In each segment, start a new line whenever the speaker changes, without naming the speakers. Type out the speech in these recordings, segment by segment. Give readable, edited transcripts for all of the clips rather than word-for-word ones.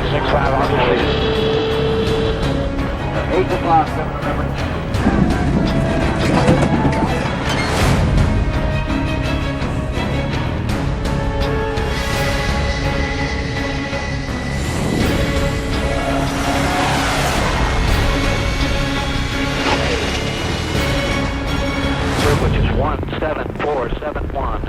6-5 on completed. 8 o'clock, 7 November. Which is 17471.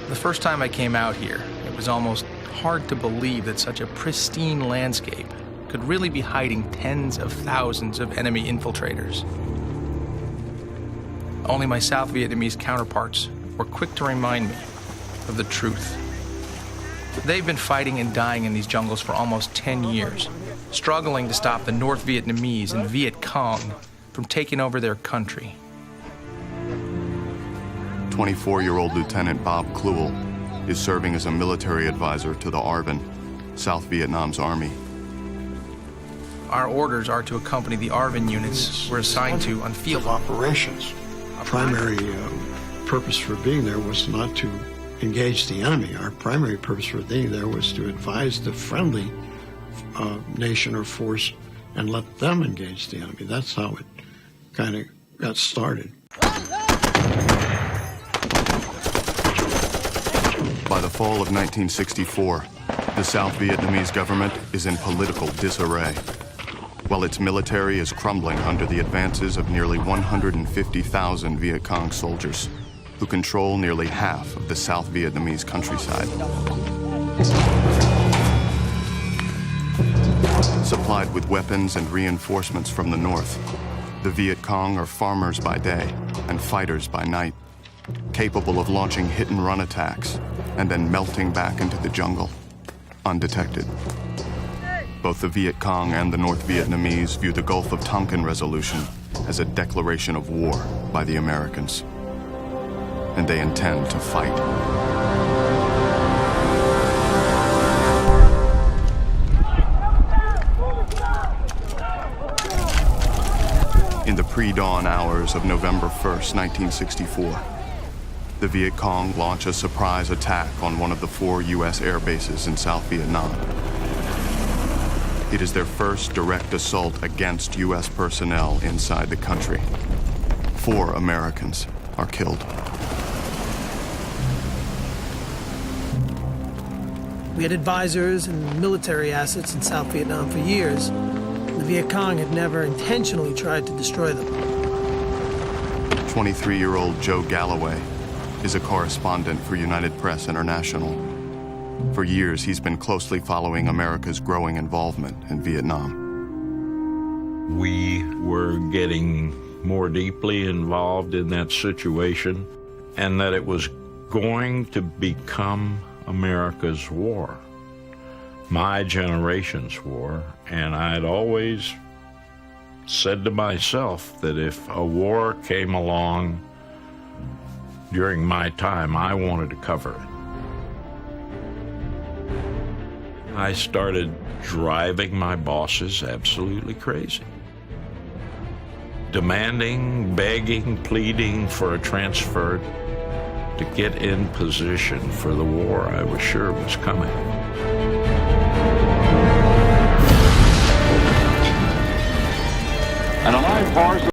The first time I came out here, it was almost hard to believe that such a pristine landscape could really be hiding tens of thousands of enemy infiltrators. Only my South Vietnamese counterparts were quick to remind me of the truth. They've been fighting and dying in these jungles for almost 10 years, struggling to stop the North Vietnamese and Viet Cong from taking over their country.
24-year-old Lieutenant Bob Kluel is serving as a military advisor to the ARVN, South Vietnam's army.
Our orders are to accompany the ARVN units we're assigned to on field
operations. Our primary purpose for being there was not to engage the enemy. Our primary purpose for being there was to advise the friendly nation or force and let them engage the enemy. That's how it kind of got started.
By the fall of 1964, the South Vietnamese government is in political disarray, while its military is crumbling under the advances of nearly 150,000 Viet Cong soldiers, who control nearly half of the South Vietnamese countryside. Supplied with weapons and reinforcements from the north, the Viet Cong are farmers by day and fighters by night, capable of launching hit-and-run attacks and then melting back into the jungle, undetected. Both the Viet Cong and the North Vietnamese view the Gulf of Tonkin Resolution as a declaration of war by the Americans, and they intend to fight. In the pre-dawn hours of November 1st, 1964, the Viet Cong launch a surprise attack on one of the 4 U.S. air bases in South Vietnam. It is their first direct assault against U.S. personnel inside the country. 4 Americans are killed.
We had advisors and military assets in South Vietnam for years. The Viet Cong had never intentionally tried to destroy them.
23-year-old Joe Galloway is a correspondent for United Press International. For years, he's been closely following America's growing involvement in Vietnam.
We were getting more deeply involved in that situation, and that it was going to become America's war, my generation's war. And I'd always said to myself that if a war came along during my time, I wanted to cover it. I started driving my bosses absolutely crazy, demanding, begging, pleading for a transfer to get in position for the war I was sure was coming.
And a live force